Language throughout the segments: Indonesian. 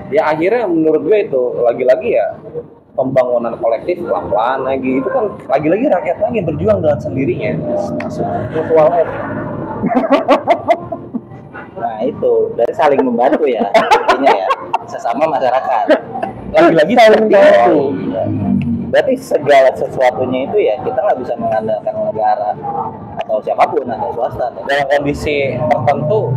Ya akhirnya menurut gue itu lagi-lagi ya pembangunan kolektif pelan-pelan lagi, itu kan lagi-lagi rakyat lagi berjuang dengan sendirinya. Masuk mutual aid. Nah itu dari saling membantu ya intinya ya, sesama masyarakat. Lagi-lagi saling membantu. oh, Iya. Berarti segala sesuatunya itu ya kita nggak bisa mengandalkan negara atau siapapun atau swasta. dalam kondisi tertentu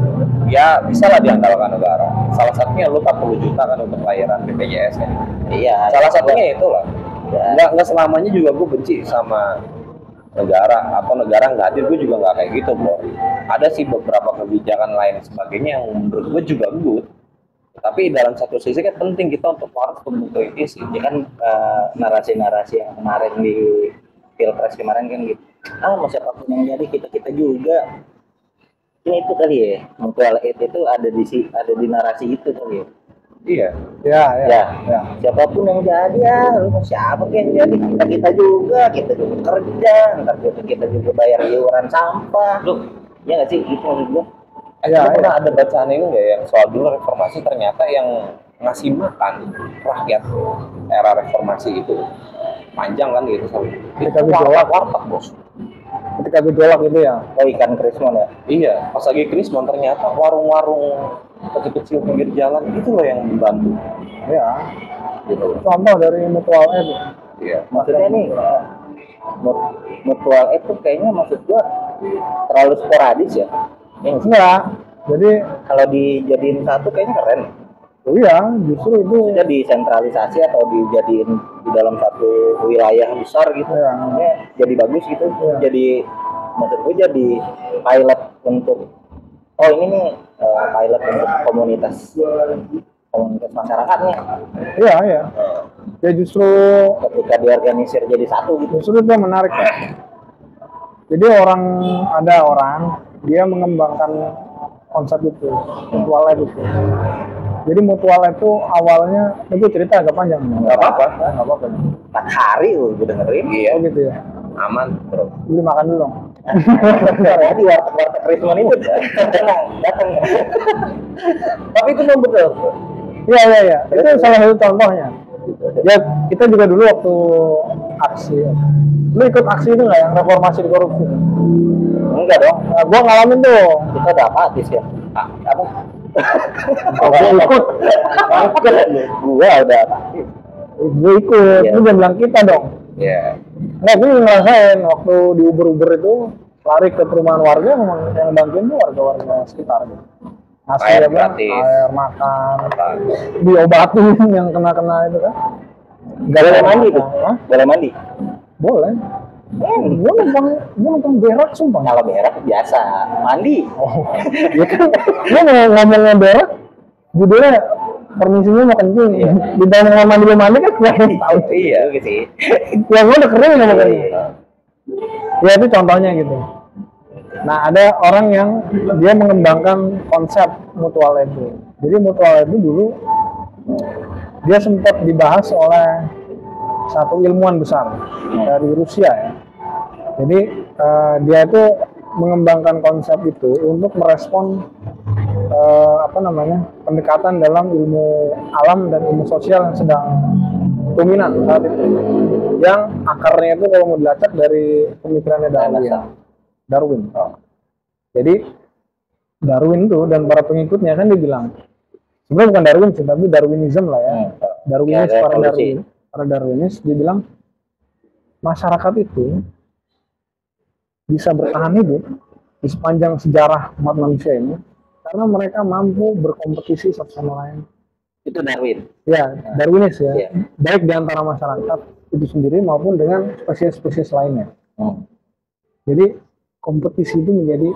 ya bisa lah diandalkan negara. Salah satunya lu 40 juta kan untuk layanan BPJS kan. Iya. Salah satunya itulah. Ya. Nggak selamanya juga gue benci sama negara atau negara nggak hadir, gue juga nggak kayak gitu bro. Ada sih beberapa kebijakan lain sebagainya yang menurut gue juga good, tapi dalam satu sisi kan penting kita untuk harus mengkritisi. Ya kan narasi-narasi yang kemarin di Pilpres kemarin kan gitu. Mau siapapun yang jadi kita juga. Ini itu kali ya, mutual aid itu ada di narasi itu kali ya. Iya. Ya. Siapapun yang jadi lu mau siapa yang jadi, kita juga kerja, ntar kita juga bayar iuran sampah. Lu ya nggak sih itu maksud gua. Pernah ada bacaan ini nggak yang soal dulu reformasi ternyata yang ngasih makan rakyat era reformasi itu panjang kan gitu sampai Ketika itu warteg bos. Ketika gejolak itu ya. Ikan krismon ya. Iya, pas lagi krismon ternyata warung-warung kecil-kecil pinggir jalan itu loh yang membantu. Ya. Gitu. Contoh dari mutual aid. Iya. Maksudnya nih mutual aid tuh kayaknya maksud gua terlalu sporadis ya. Enggak. Jadi Kalau dijadiin satu kayaknya keren. iya, justru itu Sudah disentralisasi atau dijadiin di dalam satu wilayah besar gitu. ya. Jadi bagus gitu. Iya. Jadi maksud gue jadi pilot untuk ini nih pilot untuk komunitas masyarakatnya. Iya, iya. Ya justru Ketika diorganisir jadi satu gitu. justru itu yang menarik. Jadi ada orang dia mengembangkan konsep itu, mutual aid itu. Jadi mutual aid itu awalnya, itu cerita agak panjang. Nggak apa-apa. Nggak apa-apa. 4 hari gue dengerin. Iya. Oh gitu ya. Aman bro. Beli makan dulu dong. Di warteg Rismon itu datang. Tapi itu memang betul. Iya. Itu salah satu contohnya. Ya kita juga dulu waktu aksi. Lu ikut aksi itu nggak yang reformasi di korupsi? Enggak dong. Nah, gua ngalamin tuh. Kita udah apatis ya. Apa? Gua ikut. Gua udah apatis. Gue ikut. Iya. Lu jangan bilang kita dong. Iya. Nah, gue ngerasain waktu di Uber itu lari ke perumahan warga, memang yang bantuin tuh warga-warga sekitar gitu. Ngasih Air apa? gratis. Air, makan, diobatin yang kena-kena itu kan. Gak boleh mandi tuh. Hah? Boleh mandi. Boleh. Gue numpang berak sumpah. Kalau berak biasa. Mandi. Oh, ya kan. Gue ngomongnya berak, judulnya permisinya mau kencing. Iya. Di dalam mandi belum mandi kan nggak tahu. Iya gitu sih. Yang gue udah kering ngomongnya. Iya. Ya itu contohnya gitu. Nah ada orang yang dia mengembangkan konsep mutual aid itu. Jadi mutual aid itu dulu dia sempat dibahas oleh satu ilmuwan besar dari Rusia ya. Jadi dia itu mengembangkan konsep itu untuk merespon pendekatan dalam ilmu alam dan ilmu sosial yang sedang dominan saat itu. Yang akarnya itu kalau mau dilacak dari pemikirannya Darwin. Jadi Darwin tuh dan para pengikutnya kan dibilang sebenarnya bukan Darwin sih, tapi Darwinism lah ya. Darwinis, para Darwinis dibilang masyarakat itu bisa bertahan hidup di sepanjang sejarah umat manusia ini karena mereka mampu berkompetisi satu sama lain. Itu Darwin. Ya, Darwinis ya. Iya. Baik di antara masyarakat itu sendiri maupun dengan spesies-spesies lainnya. Jadi kompetisi itu menjadi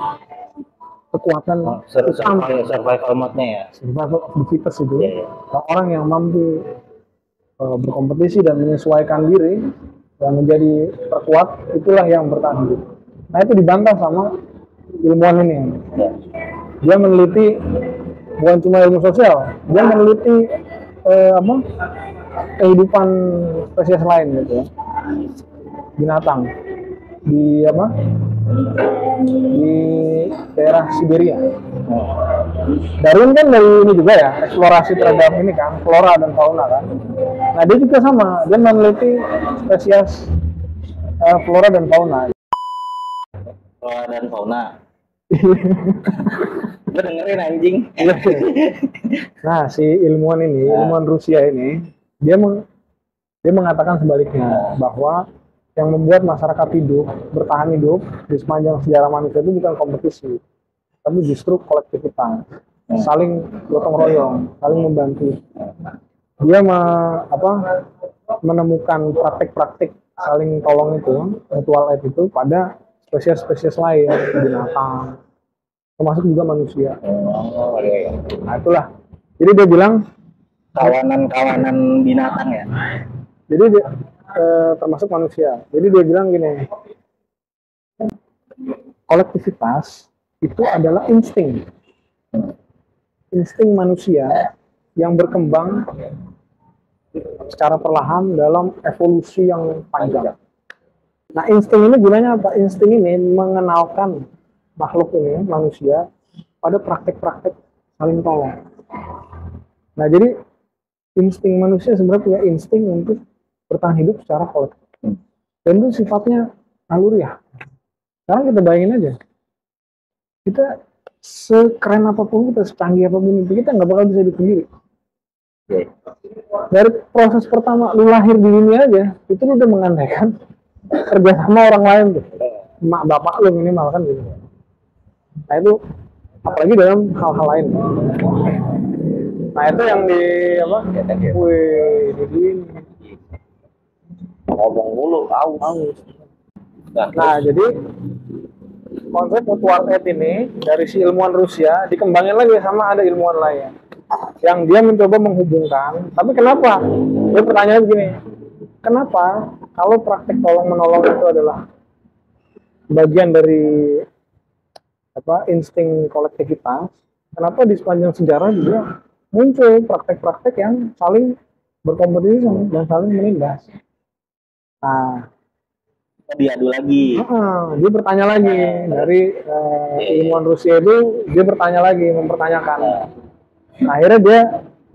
kekuatan Survival mode-nya ya. survival of the fittest itu. Iya. Orang yang mampu berkompetisi dan menyesuaikan diri dan menjadi terkuat, itulah yang bertahan hidup. Nah itu dibantah sama ilmuwan ini. Ya. Dia meneliti bukan cuma ilmu sosial, dia meneliti kehidupan spesies lain gitu ya, binatang di di daerah Siberia. Darwin kan dari ini juga ya, eksplorasi terhadap ini kan, flora dan fauna kan. Nah dia juga sama, dia meneliti spesies flora dan fauna. Flora dan fauna. Gue dengerin anjing. Nah si ilmuwan ini, ilmuwan Rusia ini, dia mengatakan sebaliknya bahwa yang membuat masyarakat bertahan hidup di sepanjang sejarah manusia itu bukan kompetisi, tapi justru kolektivitas, saling gotong royong, saling membantu. Dia menemukan praktik-praktik saling tolong itu, mutual aid itu pada spesies-spesies lain, binatang, termasuk juga manusia. Nah itulah. Jadi dia bilang Kawanan-kawanan binatang ya. Jadi dia, termasuk manusia. Jadi dia bilang gini, kolektivitas itu adalah insting manusia yang berkembang secara perlahan dalam evolusi yang panjang. Nah insting ini gunanya apa? Insting ini mengenalkan makhluk ini, manusia, pada praktek-praktek saling tolong. Nah jadi insting manusia sebenarnya punya insting untuk bertahan hidup secara kolektif. Dan itu sifatnya naluriah. Sekarang kita bayangin aja, kita sekeren apapun, kita secanggih apapun itu, kita nggak bakal bisa hidup sendiri. Dari proses pertama lu lahir di dunia aja, itu lu udah mengandaikan kerja sama orang lain tuh, emak bapak lu minimal kan gitu. Nah itu apalagi dalam hal-hal lain. Nah itu yang di apa? Wih, di ngomong mulu aus. Nah jadi konsep mutual aid ini dari si ilmuwan Rusia dikembangin lagi sama ada ilmuwan lain yang dia mencoba menghubungkan. Tapi kenapa? Dia pertanyaan begini, kenapa kalau praktek tolong menolong itu adalah bagian dari insting kolektivitas, kenapa di sepanjang sejarah juga muncul praktek-praktek yang saling berkompetisi dan saling menindas? Nah, diadu lagi. Dia bertanya lagi dari ilmuwan Rusia itu, dia bertanya lagi, mempertanyakan. Nah, akhirnya dia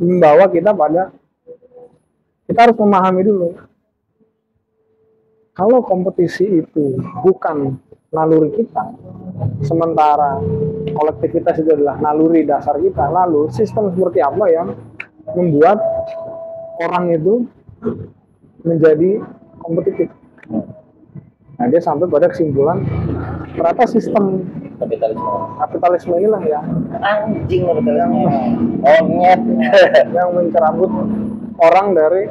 membawa kita pada, kita harus memahami dulu, kalau kompetisi itu bukan naluri kita, sementara kolektivitas itu adalah naluri dasar kita, lalu sistem seperti apa yang membuat orang itu menjadi kompetitif? Nah, dia sampai pada kesimpulan ternyata sistem kapitalisme inilah ya Anjing kapitalisme. Onyet. yang mencerabut orang dari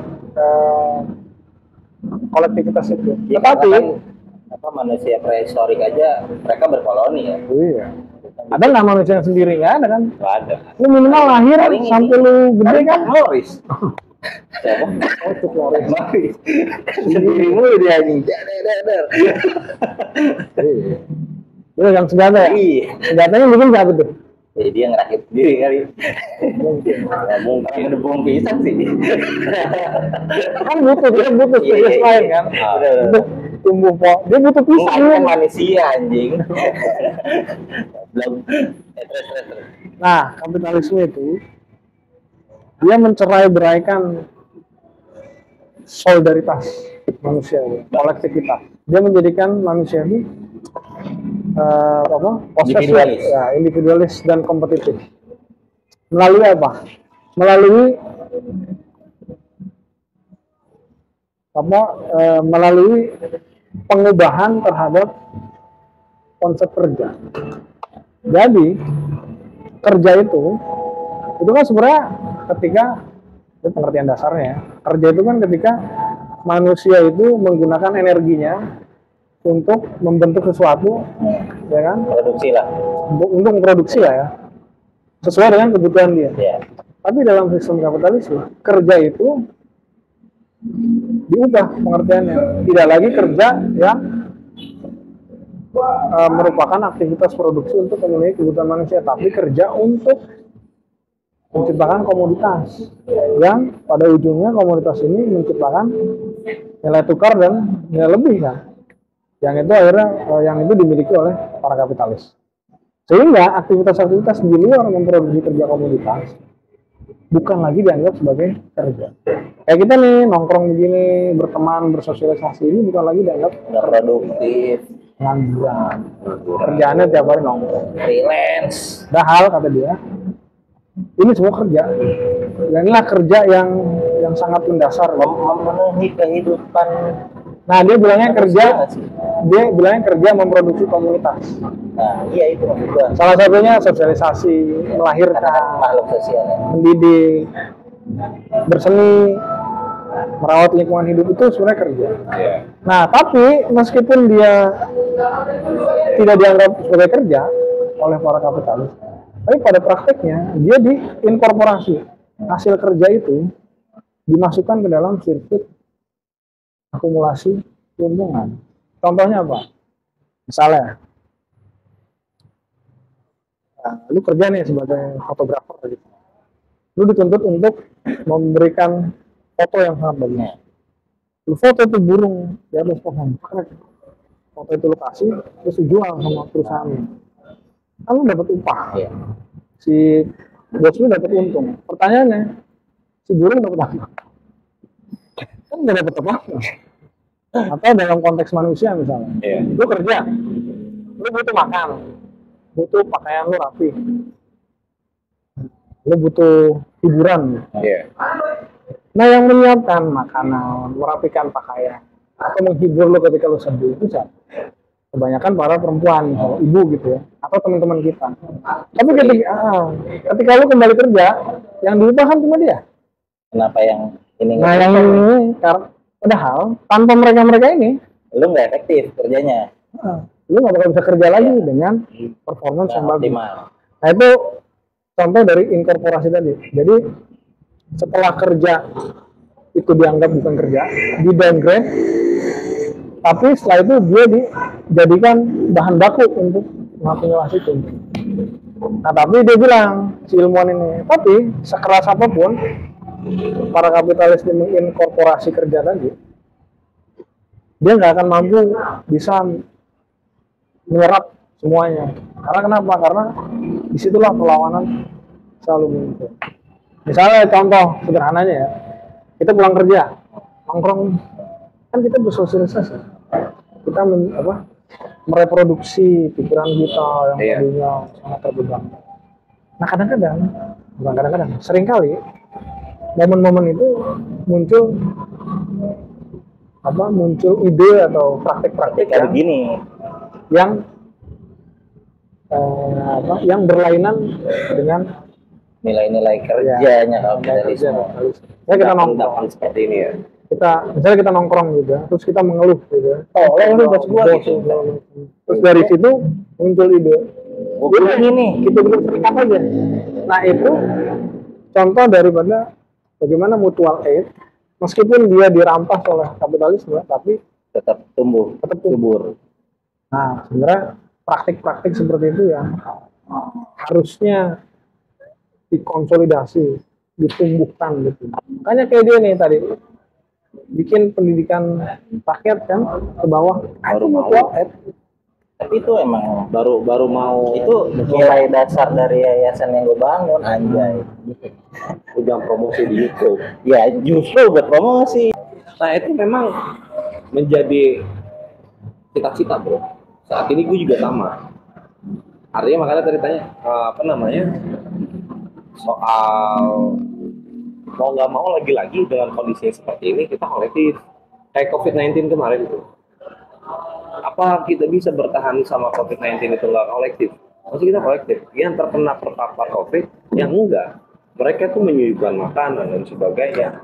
kolektivitas itu. Ya, Tetapi manusia prehistorik aja mereka berkoloni ya. iya. Ada nggak manusia yang sendiri? Nggak ada kan? Nggak ada. Lu minimal lahir sampai lu gede kan? Loris. Siapa? Oh, Cuk Loris. Sendiri mulu dia anjing. Dar. Itu yang senjata ya? Iya. Senjatanya bikin siapa tuh? Jadi dia ngerakit sendiri kali. Nggak mungkin ngedebong pisang sih. Kan dia butuh spesies lain kan? Untuk tumbuh dia butuh pisang kan manusia anjing. Belum. Terus. Nah, kapitalisme itu dia mencerai-beraikan solidaritas manusia, kolektivitas. Dia menjadikan manusia ini Individualis. Ya, individualis dan kompetitif. Melalui apa? Melalui pengubahan terhadap konsep kerja. Jadi kerja itu kan sebenarnya ketika itu pengertian dasarnya ya, kerja itu kan ketika manusia itu menggunakan energinya untuk membentuk sesuatu, ya kan? Produksi lah. Untuk memproduksi lah ya, sesuai dengan kebutuhan dia. Ya. Tapi dalam sistem kapitalisme, kerja itu diubah pengertiannya, tidak lagi kerja yang merupakan aktivitas produksi untuk memenuhi kebutuhan manusia, tapi kerja untuk menciptakan komoditas yang pada ujungnya komoditas ini menciptakan nilai tukar dan nilai lebih kan. yang itu akhirnya yang itu dimiliki oleh para kapitalis. Sehingga aktivitas-aktivitas di luar memproduksi kerja komoditas bukan lagi dianggap sebagai kerja. Kayak kita nih nongkrong begini, berteman, bersosialisasi ini bukan lagi dianggap nggak produktif, pengangguran. Kerjaannya tiap hari nongkrong. freelance. Padahal kata dia, ini semua kerja. Dan inilah kerja yang sangat mendasar. Memenuhi kehidupan. Nah, dia bilangnya kerja, Nggak sih? dia bilangnya kerja memproduksi komunitas. Nah, iya itu maksud gua. Salah satunya sosialisasi, Karena kan melahirkan, makhluk sosial ya. mendidik, berseni, merawat lingkungan hidup itu sebenarnya kerja. Iya. Nah, tapi meskipun dia tidak dianggap sebagai kerja oleh para kapitalis, tapi pada prakteknya dia diinkorporasi. Hasil kerja itu dimasukkan ke dalam sirkuit akumulasi keuntungan. Contohnya apa? Misalnya, lu kerja nih sebagai fotografer gitu. Lu dituntut untuk memberikan foto yang sangat bagus. Lu foto itu burung di atas pohon. Foto itu lokasi, terus dijual sama perusahaan. Kan lu dapat upah. Iya. Si bos lu dapat untung. Pertanyaannya, si burung dapat apa? Kan nggak dapat apa-apa. Atau dalam konteks manusia misalnya, Iya. lu kerja, lu butuh makan, butuh pakaian lu rapi, lu butuh hiburan. Iya. Nah, yang menyiapkan makanan, merapikan pakaian, atau menghibur lu ketika lu sedih itu siapa? Kebanyakan para perempuan, ibu gitu ya, atau teman-teman kita. Tapi ketika lu kembali kerja, yang diubah kan cuma dia. Kenapa yang ini Nah, yang ini, padahal tanpa mereka ini, lu nggak efektif kerjanya, lu nggak bakal bisa kerja lagi dengan performance yang nggak bagus. optimal. Nah, itu contoh dari inkorporasi tadi. Jadi setelah kerja itu dianggap bukan kerja, di downgrade, tapi setelah itu dia dijadikan bahan baku untuk mengakumulasi itu. Nah, tapi dia bilang si ilmuwan ini, tapi sekeras apapun para kapitalis menginkorporasi kerja tadi, dia nggak akan mampu bisa menyerap semuanya. Karena kenapa? Karena disitulah perlawanan selalu muncul. Misalnya contoh sederhananya ya, kita pulang kerja, nongkrong, kan kita bersosialisasi, kita mereproduksi pikiran kita yang Iya. tadinya sangat terbeban. Nah, kadang-kadang, bukan kadang-kadang, seringkali momen-momen itu muncul ide atau praktik-praktik Kayak begini, yang berlainan dengan nilai-nilai kerjanya kapitalisme. Ya, kita nongkrong, Seperti ini ya. misalnya kita nongkrong gitu ya, terus kita mengeluh gitu ya. Lu bos gua gitu. Terus dari situ muncul ide. Gua bilang ini, Kita bikin serikat aja. Nah, itu contoh daripada bagaimana mutual aid, meskipun dia dirampas oleh kapitalisme, tapi tetap tumbuh, tetap tumbuh. Nah, sebenarnya praktik-praktik seperti itu yang harusnya dikonsolidasi, ditumbuhkan gitu. Makanya kayak dia nih tadi bikin pendidikan rakyat kan ke bawah, Baru itu mau. mutual aid. Tapi itu emang Baru mau itu nilai dasar dari yayasan yang gue bangun, anjay. ujang promosi di YouTube. Ya justru buat promosi. Nah, itu memang menjadi cita-cita, bro. Saat ini gue juga sama. Artinya makanya tadi tanya soal mau nggak mau lagi-lagi dengan kondisi yang seperti ini kita kolektif. Kayak COVID-19 kemarin tuh. Apa kita bisa bertahan sama COVID-19 itu nggak kolektif? Maksudnya kita kolektif. Yang terkena terpapar COVID, yang enggak. Mereka tuh menyuguhkan makanan dan sebagainya.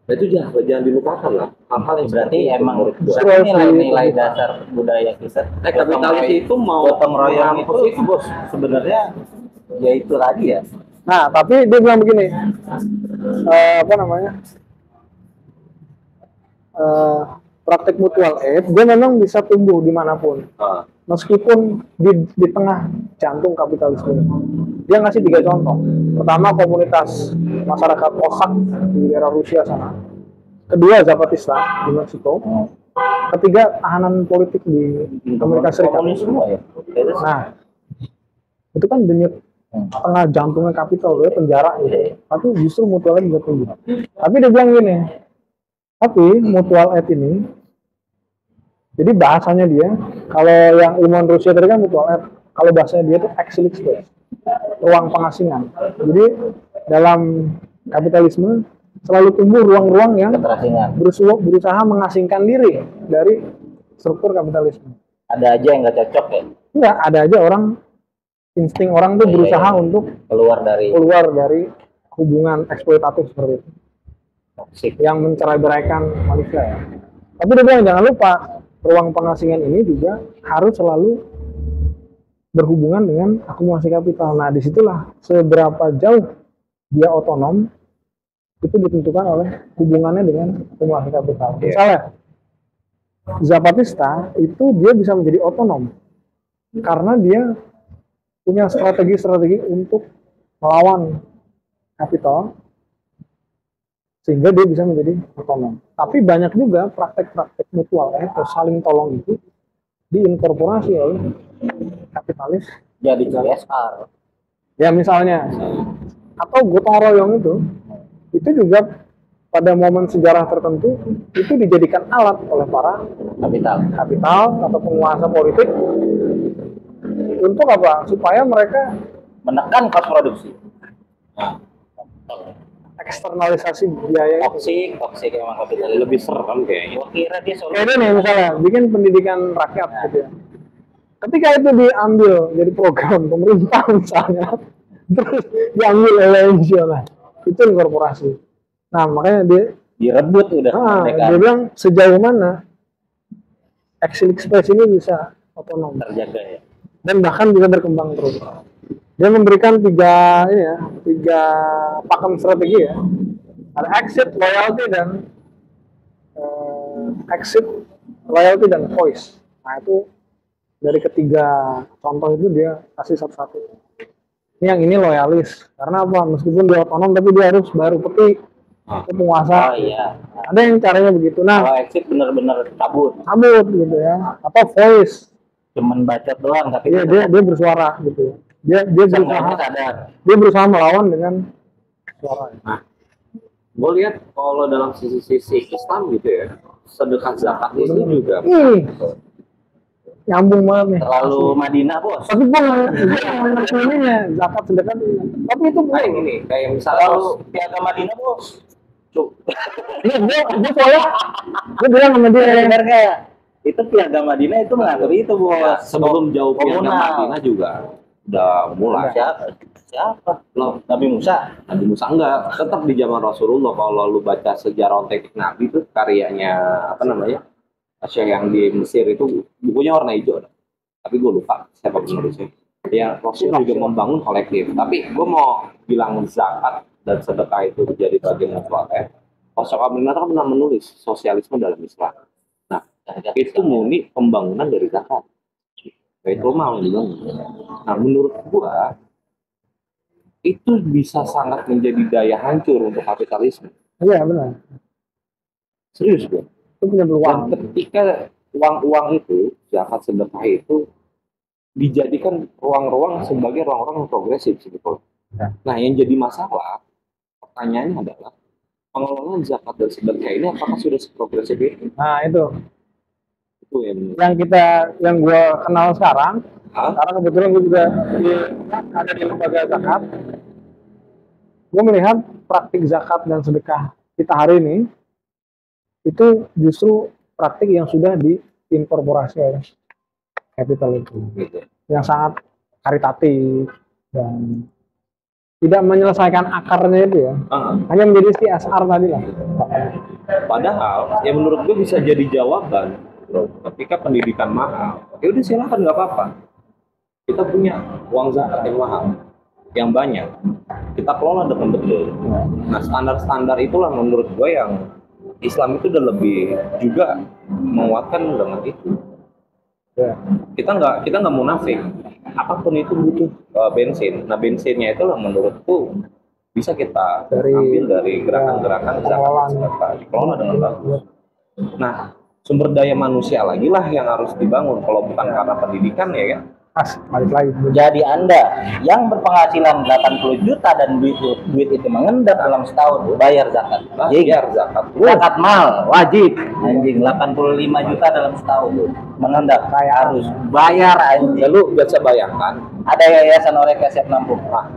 Nah, itu jangan dilupakan lah. Hal-hal yang Berarti seperti itu emang menurut gua. nilai-nilai dasar budaya kita. Kapitalis itu mau gotong royong menghapus itu bos sebenarnya ya itu tadi ya. Nah, tapi dia bilang begini, praktek mutual aid, dia memang bisa tumbuh dimanapun. Meskipun di tengah jantung kapitalisme. Dia ngasih 3 contoh. Pertama, komunitas masyarakat Kosak di daerah Rusia sana. Kedua, Zapatista di Meksiko. ketiga tahanan politik di Amerika Serikat. Komunis semua ya. Terus Nah, itu kan denyut tengah jantungnya Kapitol, ya, penjara gitu. Tapi justru mutual aid juga tinggi. Tapi dia bilang gini, tapi mutual aid ini, jadi bahasanya dia, kalau yang ilmuwan Rusia tadi kan mutual aid, kalau bahasanya dia itu exilic space, ruang pengasingan. Jadi dalam kapitalisme selalu tumbuh ruang-ruang yang keterasingan. berusaha mengasingkan diri dari struktur kapitalisme. Ada aja yang nggak cocok ya. Enggak, ada aja orang, insting orang tuh berusaha untuk keluar dari hubungan eksploitatif seperti itu, toksik. yang mencerai-beraikan manusia ya. Tapi dia bilang jangan lupa ruang pengasingan ini juga harus selalu berhubungan dengan akumulasi kapital. Nah disitulah seberapa jauh dia otonom itu ditentukan oleh hubungannya dengan akumulasi kapital. Misalnya Zapatista itu dia bisa menjadi otonom karena dia punya strategi untuk melawan kapital sehingga dia bisa menjadi otonom. Tapi banyak juga praktek-praktek mutual atau saling tolong itu diinkorporasi oleh kapitalis Jadi CSR. ya misalnya, atau gotong royong itu juga pada momen sejarah tertentu itu dijadikan alat oleh para kapital atau penguasa politik untuk apa? Supaya mereka menekan kos produksi. eksternalisasi biaya itu. Toksik emang kapital Lebih serem kayaknya. Gua kira dia solusi. Kayak nih misalnya bikin pendidikan rakyat gitu ya. Ketika itu diambil jadi program pemerintah misalnya, terus diambil oleh NGO, nah itu korporasi. Nah makanya dia Direbut udah. dia bilang sejauh mana exilic space ini bisa otonom terjaga ya. dan bahkan bisa berkembang terus. Dia memberikan tiga pakem strategi ya. Ada exit, loyalty dan voice. Nah itu dari ketiga contoh itu dia kasih satu-satu. Ini yang ini loyalis karena apa? Meskipun dia otonom tapi dia harus baru peti ke penguasa. Oh iya. Ada yang caranya begitu. Nah, Kalau exit bener-bener cabut gitu ya. Atau voice. cuman bacot doang tapi Dia bersuara gitu ya. Dia berusaha melawan dengan suara. Nah, gue lihat kalau dalam sisi Islam gitu ya, sedekah zakat itu juga Nyambung banget nih. terlalu Madinah bos. Tapi gue nggak ngerti ininya zakat sedekah. Tapi itu kayak gini, kayak misalnya Terlalu piagam Madinah bos. gue soalnya gue bilang sama dia Bener nggak? Itu piagam Madinah itu mengatur itu bos. ya, sebelum jauh piagam Komunal. Madinah juga udah mulai. Siapa? Loh, Nabi Musa. Nabi Musa enggak, tetap di zaman Rasulullah. Kalau lu baca sejarah otentik Nabi itu karyanya apa namanya? Syekh yang di Mesir itu bukunya warna hijau. Tapi gue lupa siapa penulisnya. Ya, Rasul juga membangun kolektif. Tapi gue mau bilang zakat dan sedekah itu menjadi bagian mutual aid. Sosok Aminah kan pernah menulis sosialisme dalam Islam. Nah, itu murni pembangunan dari zakat. Itu mau dibangun. Nah, menurut gua itu bisa sangat menjadi daya hancur untuk kapitalisme. Iya benar. Serius gua. Itu punya Dan peluang. ketika uang-uang itu, zakat sedekah itu dijadikan ruang-ruang sebagai ruang-ruang yang progresif sebetulnya. Ya. Nah, yang jadi masalah, pertanyaannya adalah pengelolaan zakat dan sedekah ini apakah sudah seprogresif itu? Nah itu Itu yang yang gue kenal sekarang. Hah? Karena kebetulan gue juga ada di lembaga zakat. Gue melihat praktik zakat dan sedekah kita hari ini itu justru praktik yang sudah diinkorporasi oleh capital itu, gitu. yang sangat karitatif dan tidak menyelesaikan akarnya itu ya, hanya menjadi CSR tadi lah. Padahal ya menurut gue bisa jadi jawaban, bro. Ketika pendidikan mahal, ya udah silakan nggak apa-apa. Kita punya uang zakat yang mahal, yang banyak, kita kelola dengan betul. Nah standar-standar itulah menurut gue yang Islam itu udah lebih juga menguatkan dengan itu. Ya. Kita nggak munafik. Apapun itu butuh bensin. Nah bensinnya itulah menurutku bisa kita ambil dari gerakan-gerakan zakat sedekah, dikelola dengan bagus. Nah sumber daya manusia lagi lah yang harus dibangun. Kalau bukan karena pendidikan ya kan. Balik lagi. Jadi Anda yang berpenghasilan 80 juta dan duit itu mengendap dalam setahun, bayar zakat. Bayar zakat. Zakat mal wajib. Anjing 85 juta dalam setahun mengendap, harus bayar anjing. Lalu bisa bayangkan, Ada yayasan Oreca siap nampung. nah,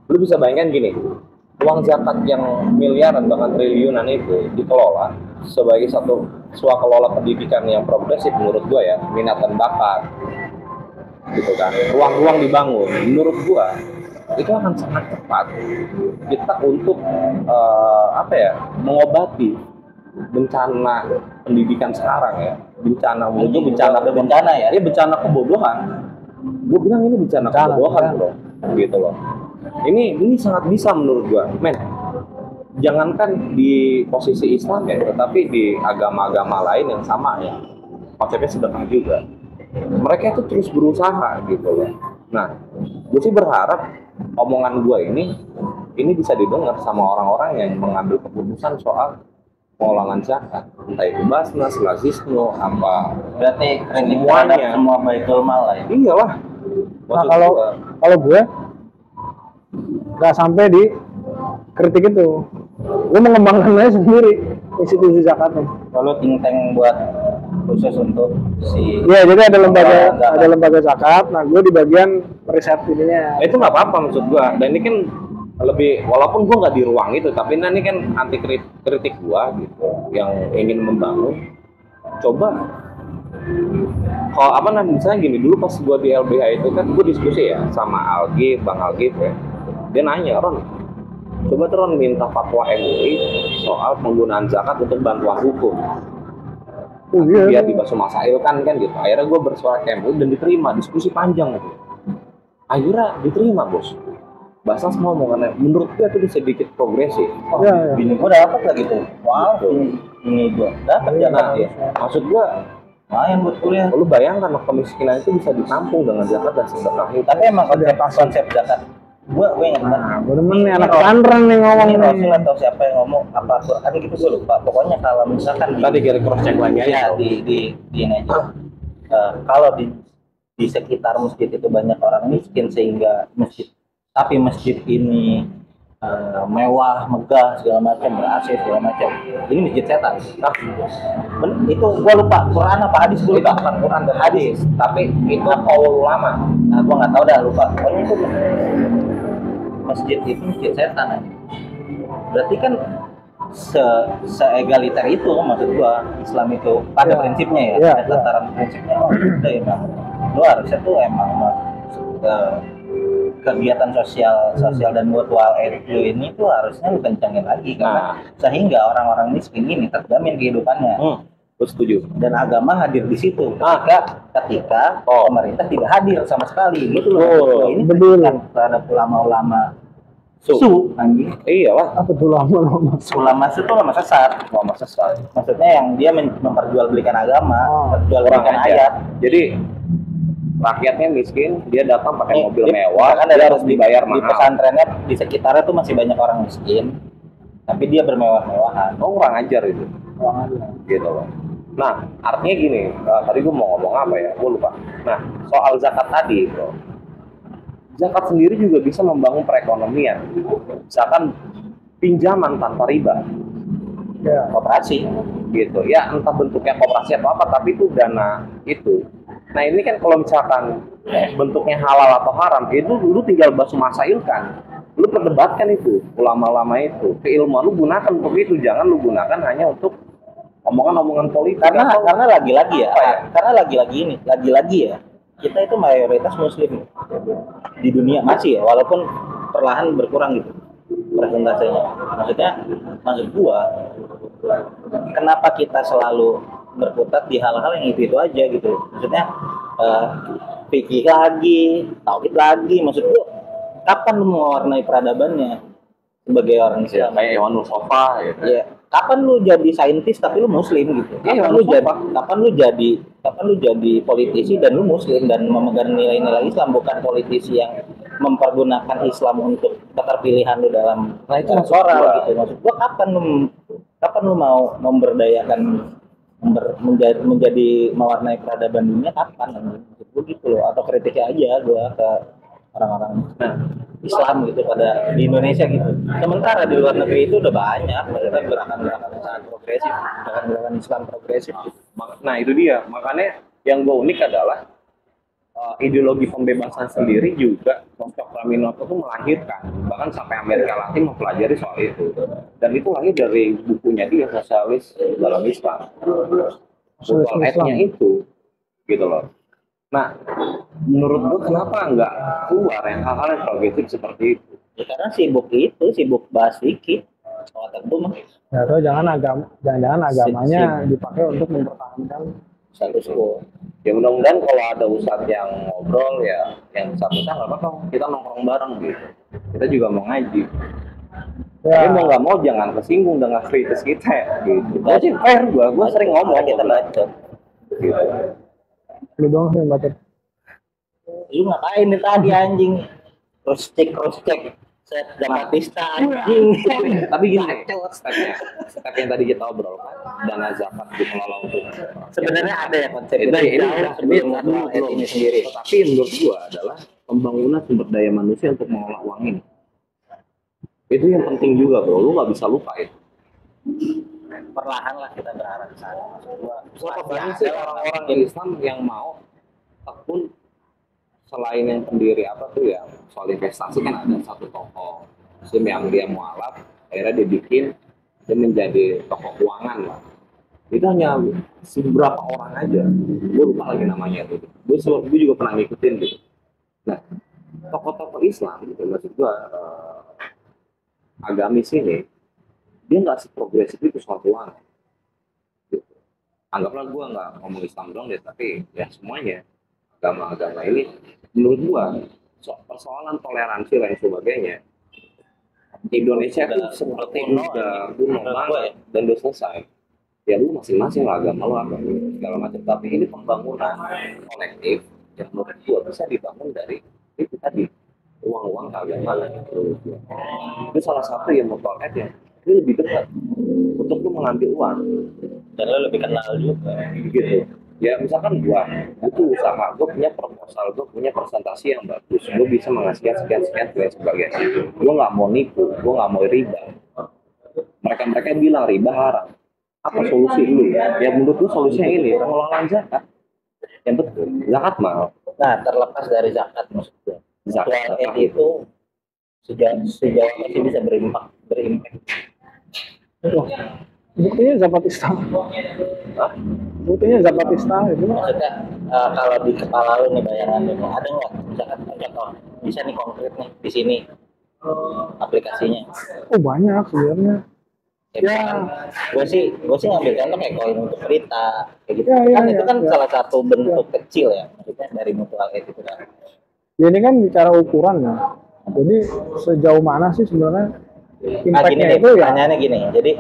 lu bisa bayangkan gini, uang zakat yang miliaran bahkan triliunan itu dikelola sebagai satu swakelola pendidikan yang progresif menurut gua ya, minat dan bakat. Gitu kan, ruang-ruang dibangun menurut gua itu akan sangat tepat kita untuk mengobati bencana pendidikan sekarang ya, bencana ya, ini bencana kebodohan. Gue bilang ini bencana kebodohan bro, gitu loh. Ini sangat bisa menurut gua, men. Jangankan di posisi Islam ya, tetapi di agama-agama lain yang sama ya, konsepnya sedekah juga. Mereka itu terus berusaha gitu loh. Nah, gue sih berharap omongan gue ini bisa didengar sama orang-orang yang mengambil keputusan soal pengelolaan zakat, entah itu Basnas, Lazisno, apa. Berarti semuanya, semua baitul mal lah ya. Iyalah. Nah, kalau gue nggak sampai di kritik itu, gue mengembangkan aja sendiri institusi zakatnya. Kalau think tank buat khusus untuk si ya, jadi ada lembaga zakat. Nah, gue di bagian riset ininya. Itu nggak apa-apa maksud gue. Dan ini kan lebih, walaupun gue nggak di ruang itu, tapi ini kan anti kritik gue gitu, yang ingin membangun. Coba kalau misalnya gini, dulu pas gue di LBH itu kan gue diskusi ya sama Bang Algif ya. Dia nanya, Ron, coba tuh Ron minta fatwa MUI soal penggunaan zakat untuk bantuan hukum. Biar dibahas masail kan gitu. Akhirnya gue bersuara ke MUI dan diterima, diskusi panjang gitu. Akhirnya diterima bos. Bahasa semua omongannya menurut gue itu sedikit progresif. Bini gue dapet lah gitu. Wow, ini gue dapet Nah, maksud gue lumayan buat kuliah. Lu bayangkan kemiskinan itu bisa ditampung dengan zakat dan sedekah. Tapi emang konsep zakat gue ingat banget. Gue demen nih anak pesantren nih ngomong ini Rasul atau siapa yang ngomong apa Quran gitu gue lupa. Pokoknya kalau misalkan tadi kira cross check lagi aja di ini aja. Kalau di sekitar masjid itu banyak orang miskin sehingga masjid ini mewah, megah, segala macam, ber-AC segala macam. Ini masjid setan. Itu gua lupa Quran apa hadis, gua lupa. Bukan Quran dan hadis, tapi itu qaul ulama. Nah, gua nggak tahu dah, lupa. Pokoknya itu masjid itu masjid setan. Berarti kan se-egaliter itu maksud gua Islam itu pada prinsipnya ya, pada tataran prinsipnya udah ya bang. Lu harusnya tuh emang kegiatan sosial dan mutual itu ini tuh harusnya lu kencangin lagi karena sehingga orang-orang miskin ini terjamin kehidupannya. Gue setuju. Dan agama hadir di situ ketika pemerintah tidak hadir sama sekali gitu loh. Ini pendidikan terhadap ulama-ulama anjing. Iyalah. Apa tuh ulama itu ulama sesat. Maksudnya yang dia memperjualbelikan agama, memperjualbelikan ayat. Jadi rakyatnya miskin, dia datang pakai mobil mewah, kan dia harus dibayar mahal. Di pesantrennya di sekitarnya tuh masih banyak orang miskin, tapi dia bermewah-mewahan. Kurang ajar itu. Gitu loh. Nah, artinya gini, tadi gue mau ngomong apa ya, gue lupa. Nah, soal zakat tadi, bro. Zakat sendiri juga bisa membangun perekonomian. Misalkan pinjaman tanpa riba. Ya, koperasi. Gitu. Ya, entah bentuknya koperasi atau apa, tapi itu dana itu. Nah, ini kan kalau misalkan bentuknya halal atau haram, itu lu tinggal bahas masailkan. Lu perdebatkan itu, ulama-ulama itu. Keilmuan lu gunakan untuk itu, jangan lu gunakan hanya untuk omongan-omongan politik. Karena lagi-lagi ya, karena lagi-lagi ya, kita itu mayoritas muslim di dunia masih ya, walaupun perlahan berkurang gitu persentasenya. Maksud gua, kenapa kita selalu berkutat di hal-hal yang itu aja gitu? Maksudnya fikih lagi, tauhid lagi. Maksud gua, kapan lu mewarnai peradabannya sebagai orang Islam? Kayak Iwan Mustafa gitu. Ya, kapan lu jadi saintis tapi lu muslim gitu? Kapan lu jadi politisi dan lu muslim dan memegang nilai-nilai Islam, bukan politisi yang mempergunakan Islam untuk keterpilihan lu dalam itu elektoral gitu. Maksud gua kapan lu mau memberdayakan menjadi mewarnai peradaban dunia kapan menurut gue gitu loh, atau kritiknya aja gue ke orang-orang Islam gitu pada di Indonesia gitu. Sementara di luar negeri itu udah banyak maksudnya gerakan-gerakan yang sangat progresif, gerakan-gerakan Islam progresif gitu. Nah itu dia, makanya yang gue unik adalah ideologi pembebasan sendiri juga kelompok Raminoto itu melahirkan, bahkan sampai Amerika Latin mempelajari soal itu, dan itu lahir dari bukunya dia, Sosialis dalam Islam, soal etnya itu gitu loh. Nah menurut gue kenapa nggak keluar yang hal-hal yang progresif seperti itu? Ya karena sibuk bahas fikih soal tertentu mah. Ya, atau jangan-jangan agamanya dipakai untuk mempertahankan status quo. Ya mudah-mudahan kalau ada ustadz yang ngobrol ya, yang ustadz nggak apa-apa, kita nongkrong bareng gitu. Kita juga mau ngaji. Tapi mau nggak mau jangan tersinggung dengan kritis kita ya, gitu. Gue sih fair, gue sering ngomong kita baca. Gitu. lu dong sih baca. Lu ngapain nih tadi anjing? Cross check. Set Zapatista anjing. Tapi gini, step yang tadi kita obrolkan, dana zakat dikelola untuk Sebenarnya ada ya konsep itu ini sebelum ini sendiri. Tapi menurut gua adalah pembangunan sumber daya manusia untuk mengolah uang ini. Itu yang penting juga bro, lu nggak bisa lupa itu. Perlahan lah kita berharap ke sana. Berapa banyak sih orang-orang Islam yang mau tekun selain yang pendiri apa tuh ya soal investasi, kan ada satu tokoh Muslim yang dia mualaf, akhirnya dia bikin dia menjadi tokoh keuangan lah. Itu hanya beberapa orang aja, gue lupa lagi namanya itu. Gue juga pernah ngikutin gitu. Nah tokoh-tokoh Islam gitu, maksud gue agamis ini dia nggak seprogresif itu soal keuangan gitu. Anggaplah gue nggak ngomong Islam dong deh, tapi ya semuanya agama-agama ini menurut gua persoalan toleransi dan sebagainya Indonesia itu seperti udah kuno banget dan udah selesai. Ya lu masing-masing lah agama lu apa segala macam, tapi ini pembangunan kolektif yang menurut gua bisa dibangun dari itu tadi, uang-uang keagamaan itu salah satu yang membuat ya ini lebih dekat untuk lu mengambil uang dan lo lebih kenal juga gitu. Ya misalkan gua butuh usaha, gua punya proposal, gua punya presentasi yang bagus, gua bisa menghasilkan sekian dan sebagainya. Gua nggak mau nipu, gua nggak mau riba. Mereka bilang riba haram. Apa solusi dulu? Ya menurut gua solusinya ini pengelolaan zakat. Yang betul, zakat mahal. Nah terlepas dari zakat maksudnya Zakat itu sejauh apa sih bisa berimpact. Buktinya Zapatista. Buktinya Zapatista itu. Maksudnya kalau di kepala lu nih bayangannya ada nggak misalkan contoh bisa nih konkret nih di sini aplikasinya? Oh banyak sebenarnya. Ya, gue sih ngambil contoh kayak koin untuk berita kayak gitu. Itu kan salah satu bentuk kecil ya, maksudnya dari mutual aid itu kan. Jadi kan bicara ukuran ya. Jadi sejauh mana sih sebenarnya impactnya itu ya? Pertanyaannya gini, jadi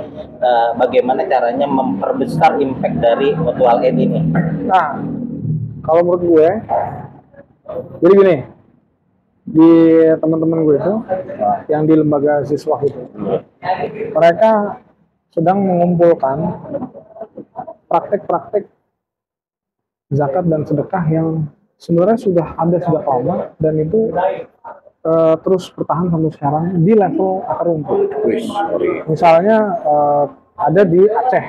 bagaimana caranya memperbesar impact dari mutual aid ini? Nah, kalau menurut gue, jadi gini, di teman-teman gue itu, yang di lembaga siswa itu, mereka sedang mengumpulkan praktek-praktek zakat dan sedekah yang sebenarnya sudah ada sejak lama dan itu terus bertahan sampai sekarang di level akar rumput. Misalnya ada di Aceh,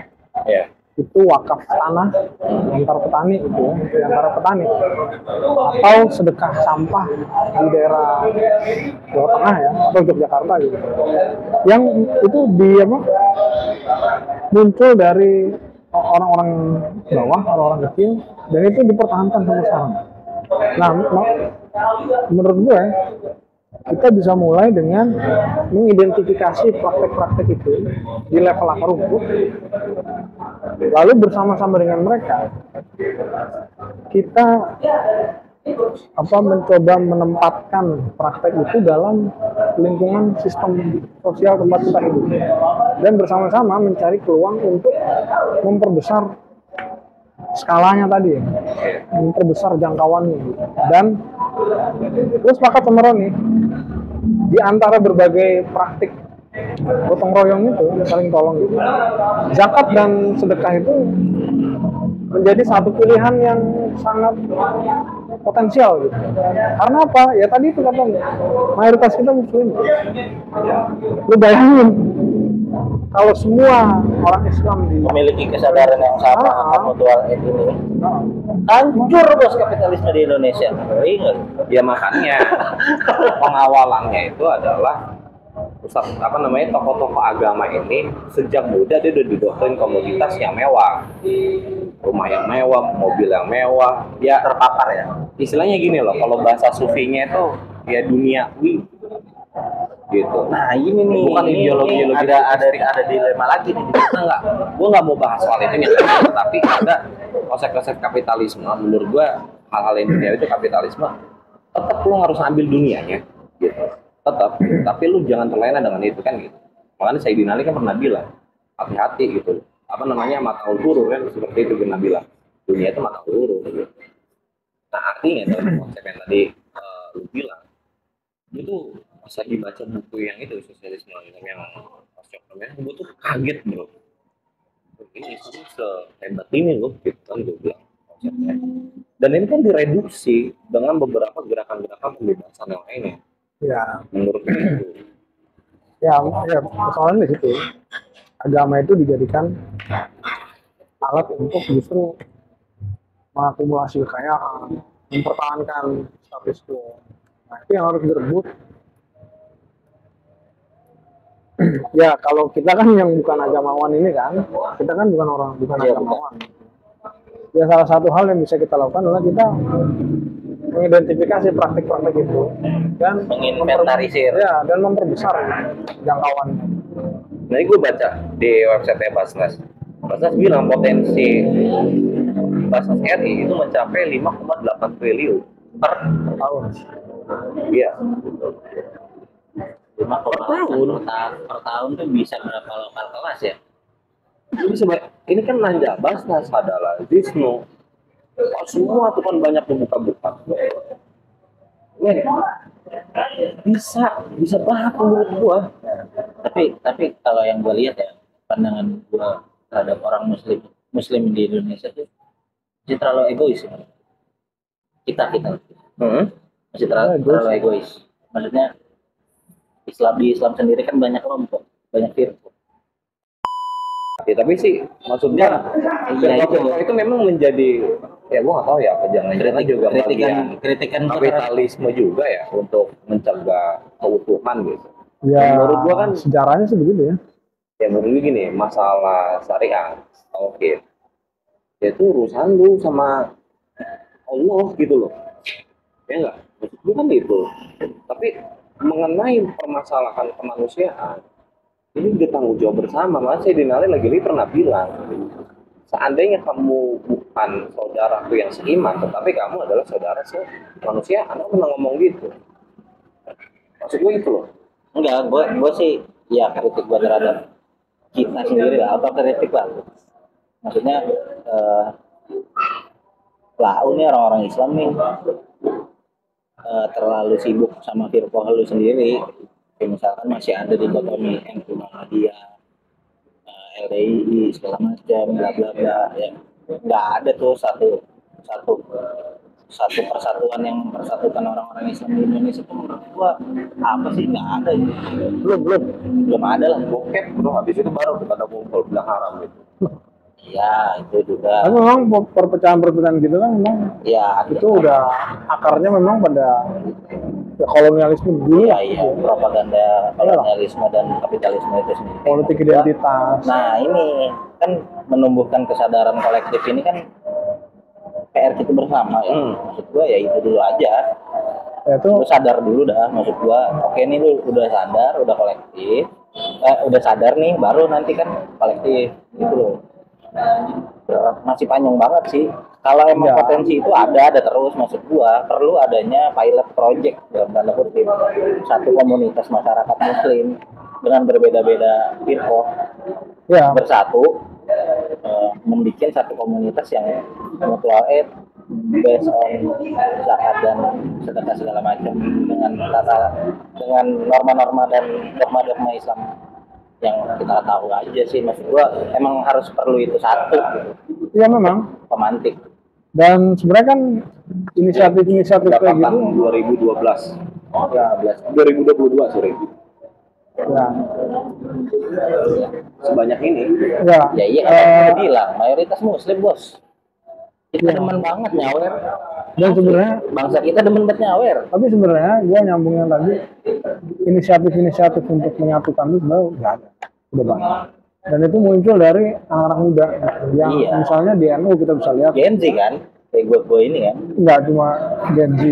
itu wakaf tanah antar petani itu, antara petani, atau sedekah sampah di daerah Jawa Tengah ya, atau Yogyakarta gitu. Yang itu muncul dari orang-orang bawah, orang-orang kecil, dan itu dipertahankan sampai sekarang. Nah, menurut gue kita bisa mulai dengan mengidentifikasi praktek-praktek itu di level akar rumput, lalu bersama-sama dengan mereka kita mencoba menempatkan praktek itu dalam lingkungan sistem sosial tempat kita hidup dan bersama-sama mencari peluang untuk memperbesar skalanya tadi, memperbesar jangkauannya. Dan terus sepakat sama Roni, di antara berbagai praktik gotong royong itu saling tolong gitu, zakat dan sedekah itu menjadi satu pilihan yang sangat potensial gitu. Karena apa? Ya tadi itu kata mayoritas kita muslim. Lu bayangin kalau semua orang Islam di Memiliki kesadaran yang sama akan mutual aid ini, hancur bos kapitalisme di Indonesia. Ingat. Ya makanya pengawalannya itu adalah tokoh-tokoh agama ini sejak muda dia udah didoktrin komoditas yang mewah, rumah yang mewah, mobil yang mewah, ya terpapar ya. Istilahnya gini loh, kalau bahasa sufinya itu ya duniawi gitu. Nah ini nih, Bukan ideologi ada dilema lagi nih. Gue nggak mau bahas soal itu nih, tapi ada konsep-konsep kapitalisme. Menurut gue hal-hal yang dunia itu kapitalisme. Tetap lu harus ambil dunianya, gitu. Tetap, tapi lu jangan terlena dengan itu kan gitu. Makanya Sayyidina Ali kan pernah bilang, hati-hati gitu. Mata ulur kan seperti itu pernah bilang. Dunia itu mata ulur. Gitu. Nah artinya dalam konsep yang tadi lu bilang, itu pas lagi baca buku yang itu sosialisme yang Pasca namanya, gue tuh kaget bro. Ini sehebat ini loh, gitu kan gue bilang konsepnya. Dan ini kan direduksi dengan beberapa gerakan-gerakan pembebasan yang lainnya. ya Menurut gue itu. ya persoalan di situ. Agama itu dijadikan alat untuk justru mengakumulasi kekayaan, mempertahankan status quo. Nah, itu yang harus direbut. Ya kalau kita kan yang bukan agamawan ini kan, kita kan bukan agamawan. Ya salah satu hal yang bisa kita lakukan adalah kita mengidentifikasi praktik-praktik itu dan Menginventarisir. dan memperbesar jangkauannya. Nah ini gue baca di website Basnas. Basnas bilang potensi Basnas RI itu mencapai 5,8 triliun per Tahun. Iya. 5,8 per tahun tuh bisa berapa lokal kelas ya? Ini kan Nanja Basnas adalah Wisnu. Semua tuh kan banyak dibuka-buka. Men, bisa banget menurut gua. Tapi kalau yang gue lihat ya, pandangan gue terhadap orang muslim di Indonesia tuh masih terlalu egois ya. Kita masih terlalu egois. Maksudnya di Islam sendiri kan banyak kelompok, banyak firqah. Ya, tapi sih maksudnya Iya, itu memang menjadi ya gua nggak tahu ya jangan juga kritikan kapitalisme juga ya untuk mencegah keutuhan gitu. Ya, menurut gua kan sejarahnya sih begitu ya. Ya menurut gue gini, masalah syariah, oke, itu urusan lu sama Allah gitu loh, ya enggak? Maksud gue kan itu. Tapi mengenai permasalahan kemanusiaan, ini udah tanggung jawab bersama. Mas Sayyidina Ali lagi pernah bilang, seandainya kamu bukan saudaraku yang seiman, tetapi kamu adalah saudara semanusia, Anda pernah ngomong gitu. Maksud gue itu loh. Enggak, gue sih ya kritik gue terhadap kita sendiri lah, atau kritik lah. Maksudnya lau nih orang-orang Islam nih terlalu sibuk sama firqah lu sendiri. Kayak misalkan masih ada di dikotomi NU Muhammadiyah, LDI segala macam, bla bla bla ya. Nggak ada tuh satu persatuan yang mempersatukan orang-orang Islam di Indonesia itu menurut gua apa sih, nggak ada gitu. belum ada lah. Bokep bro, habis itu baru kita kumpul bilang haram gitu. Iya itu juga. Tapi memang perpecahan gitu kan memang Ya itu udah akarnya memang pada ya, kolonialisme dulu. Iya propaganda kolonialisme dan kapitalisme itu sendiri. Politik identitas. Nah ini kan menumbuhkan kesadaran kolektif ini kan PR kita bersama ya. Maksud gua ya itu dulu aja. Ya, itu Lu sadar dulu dah, maksud gua. Oke nih lu udah sadar, udah kolektif. Udah sadar nih, baru nanti kan kolektif gitu loh. Masih panjang banget sih. Kalau emang Ya. potensi itu ada terus, maksud gua perlu adanya pilot project dalam tanda kutip satu komunitas masyarakat muslim dengan berbeda-beda firqah ya bersatu membuat satu komunitas yang mutual aid based on zakat dan sedekah segala macam dengan norma-norma dan dogma-dogma Islam yang kita tahu aja sih. Maksud gua emang harus perlu itu satu gitu. Iya memang. pemantik. Dan sebenarnya kan inisiatif-inisiatif kayak gitu 2012. Ya, 2022 sorry. ya Sebanyak ini. ya Ya iya kan udah bilang mayoritas muslim bos. Kita Iya. demen banget nyawer. dan sebenarnya Bangsa kita demen banget nyawer. tapi sebenarnya gue nyambungin tadi inisiatif untuk menyatukan itu sebenarnya nggak ada, udah banyak, dan itu muncul dari anak-anak muda yang Iya. misalnya di NU kita bisa lihat Gen Z kan, kayak gue ini kan. nggak cuma Gen Z.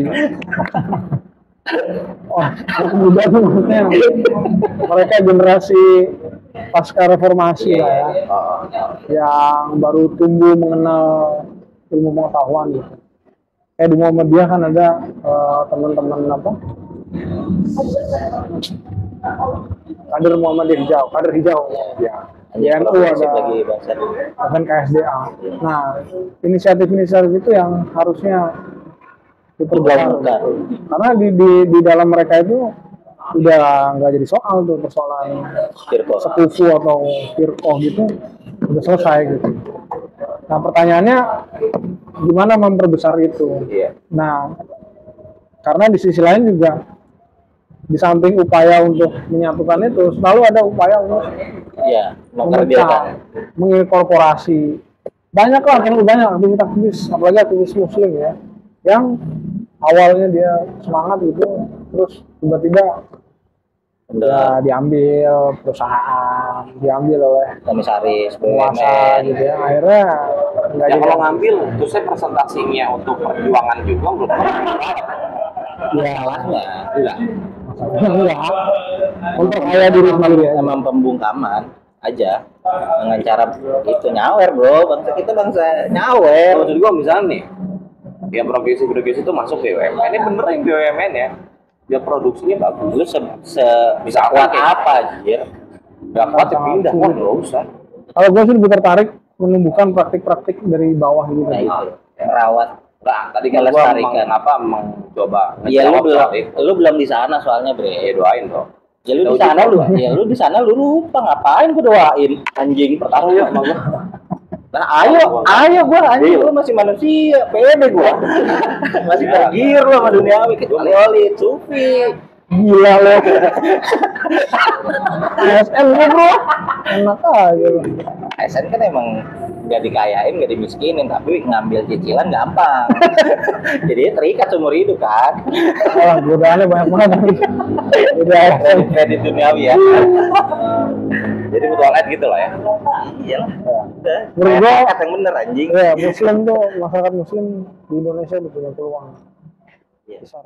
Oh, anak muda tuh maksudnya mereka generasi pasca reformasi lah ya, yang baru tumbuh mengenal ilmu pengetahuan gitu. Kayak di Muhammadiyah kan ada teman-teman apa? Kader Muhammadiyah hijau, kader hijau. Ya. Di NU Progresif ada lagi bangsa. bahkan KSDA. Nah, inisiatif-inisiatif itu yang harusnya diperlukan. Karena di dalam mereka itu udah nggak jadi soal tuh persoalan Firqoh. sekufu atau firqoh gitu udah selesai gitu. Nah pertanyaannya gimana memperbesar itu? Iya. Nah karena di sisi lain juga di samping upaya untuk menyatukan itu selalu ada upaya untuk Iya, memecah, mengkerdilkan. menginkorporasi. Banyak lah, terlalu banyak aktivis, apalagi aktivis muslim ya, yang awalnya dia semangat gitu, terus tiba-tiba Udah diambil perusahaan, diambil oleh komisaris, penguasa BUMN. gitu ya, akhirnya nggak Ya jadi kalau ngambil, terus saya presentasinya untuk perjuangan juga belum ya Salahnya enggak. enggak memperkaya diri sendiri ya. Emang pembungkaman aja dengan cara itu nyawer bro, bangsa kita bangsa nyawer. Maksud gua misalnya nih, ya progresif itu masuk BUMN, ini bener yang BUMN ya, dia produksinya bagus, Lu bisa kuat pakai. apa anjir? nggak kuat ya pindah, wah nggak usah. Kalau gue sih lebih tertarik menumbuhkan praktik-praktik dari bawah gitu. Nah itu rawat. Nah, tadi kan gua Melestarikan. mencoba Iya lu ngejawab belum soal itu. lu belum di sana soalnya bre. Ya doain dong. Ya lu di sana lu, ya lu di sana lu lupa ngapain gua doain anjing pertama ya sama gua. Nah, ayo gua anjing lu masih manusia, pede gua. Masih tergiur lu sama duniawi kecuali oli sufi. Gila lo. ASN lu bro, enak aja lu. ASN kan emang nggak dikayain, nggak dimiskinin, tapi ngambil cicilan gampang. Jadi terikat seumur hidup kan. Wah, godaannya banyak banget nih. Udah ASN. Kredit duniawi ya. Jadi betul lihat gitu lah ya. Iyalah. Udah. Menurut gua Kata yang bener anjing. ya muslim tuh, masyarakat muslim di Indonesia udah punya peluang Iya. besar.